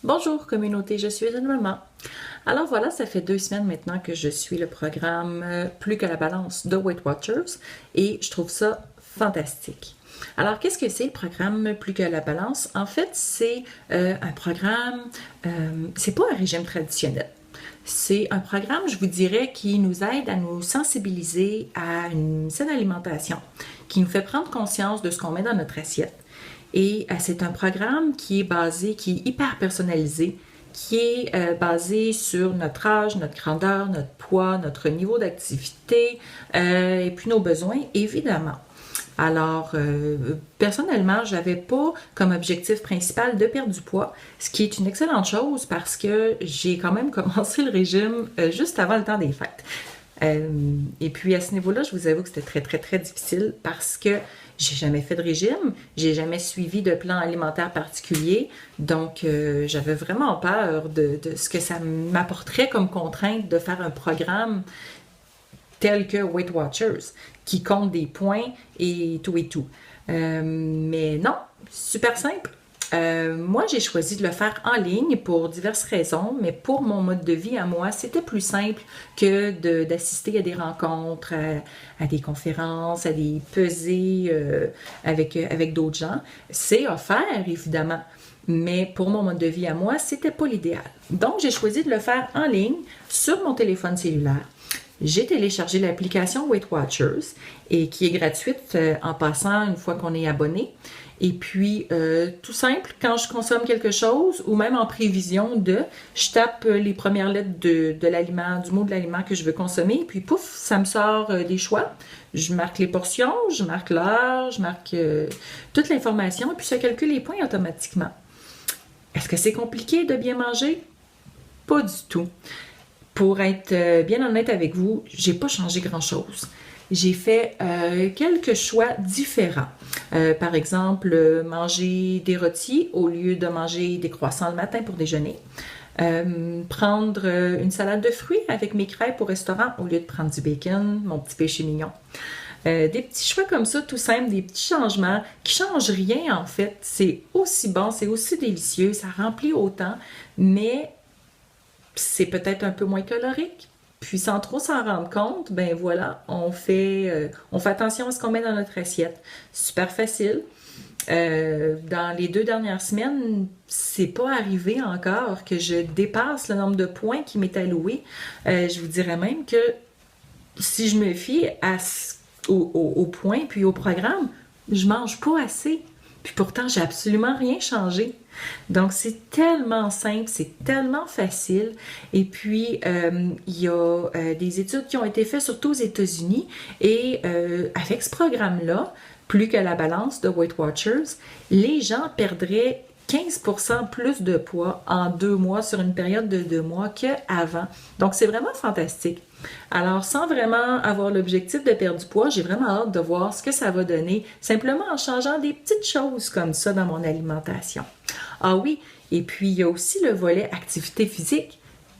Bonjour communauté, je suis une maman. Alors voilà, ça fait 2 semaines maintenant que je suis le programme Plus que la balance de Weight Watchers et je trouve ça fantastique. Alors qu'est-ce que c'est le programme Plus que la balance? En fait, c'est un programme, c'est pas un régime traditionnel. C'est un programme, je vous dirais, qui nous aide à nous sensibiliser à une saine alimentation, qui nous fait prendre conscience de ce qu'on met dans notre assiette. Et c'est un programme qui est hyper personnalisé, qui est basé sur notre âge, notre grandeur, notre poids, notre niveau d'activité et puis nos besoins, évidemment. Alors, personnellement, j'avais pas comme objectif principal de perdre du poids, ce qui est une excellente chose parce que j'ai quand même commencé le régime juste avant le temps des fêtes. Et puis à ce niveau-là, je vous avoue que c'était très, très, très difficile parce que j'ai jamais fait de régime, j'ai jamais suivi de plan alimentaire particulier, donc j'avais vraiment peur de ce que ça m'apporterait comme contrainte de faire un programme tel que Weight Watchers, qui compte des points et tout et tout. Mais non, super simple. Moi, j'ai choisi de le faire en ligne pour diverses raisons, mais pour mon mode de vie à moi, c'était plus simple que d'assister à des rencontres, à des conférences, à des pesées avec d'autres gens. C'est offert, évidemment, mais pour mon mode de vie à moi, c'était pas l'idéal. Donc, j'ai choisi de le faire en ligne sur mon téléphone cellulaire. J'ai téléchargé l'application Weight Watchers et qui est gratuite en passant une fois qu'on est abonné. Et puis, tout simple, quand je consomme quelque chose ou même en prévision je tape les premières lettres de l'aliment, du mot de l'aliment que je veux consommer, puis pouf, ça me sort des choix. Je marque les portions, je marque l'heure, je marque toute l'information et puis ça calcule les points automatiquement. Est-ce que c'est compliqué de bien manger? Pas du tout. Pour être bien honnête avec vous, j'ai pas changé grand-chose. J'ai fait quelques choix différents. Par exemple, manger des rôtis au lieu de manger des croissants le matin pour déjeuner. Prendre une salade de fruits avec mes crêpes au restaurant au lieu de prendre du bacon, mon petit péché mignon. Des petits choix comme ça, tout simple, des petits changements qui changent rien en fait. C'est aussi bon, c'est aussi délicieux, ça remplit autant, mais c'est peut-être un peu moins calorique. Puis sans trop s'en rendre compte, ben voilà, on fait attention à ce qu'on met dans notre assiette. Super facile. Dans les 2 dernières semaines, c'est pas arrivé encore que je dépasse le nombre de points qui m'est alloué. Je vous dirais même que si je me fie au point puis au programme, je mange pas assez. Puis pourtant, j'ai absolument rien changé. Donc, c'est tellement simple, c'est tellement facile. Et puis, il y a des études qui ont été faites surtout aux États-Unis. Et avec ce programme-là, Plus que la balance de Weight Watchers, les gens perdraient 15% plus de poids en 2 mois sur une période de 2 mois qu'avant. Donc, c'est vraiment fantastique. Alors, sans vraiment avoir l'objectif de perdre du poids, j'ai vraiment hâte de voir ce que ça va donner, simplement en changeant des petites choses comme ça dans mon alimentation. Ah oui, et puis il y a aussi le volet activité physique.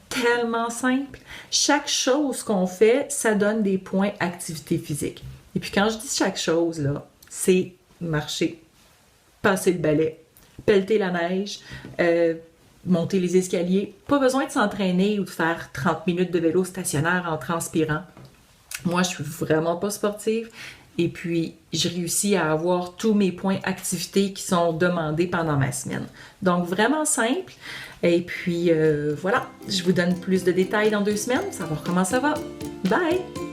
Tellement simple. Chaque chose qu'on fait, ça donne des points activité physique. Et puis quand je dis chaque chose, là, c'est marcher, passer le balai, pelleter la neige, monter les escaliers. Pas besoin de s'entraîner ou de faire 30 minutes de vélo stationnaire en transpirant. Moi, je suis vraiment pas sportive. Et puis, je réussis à avoir tous mes points activité qui sont demandés pendant ma semaine. Donc, vraiment simple. Et puis, voilà, je vous donne plus de détails dans 2 semaines, savoir comment ça va. Bye!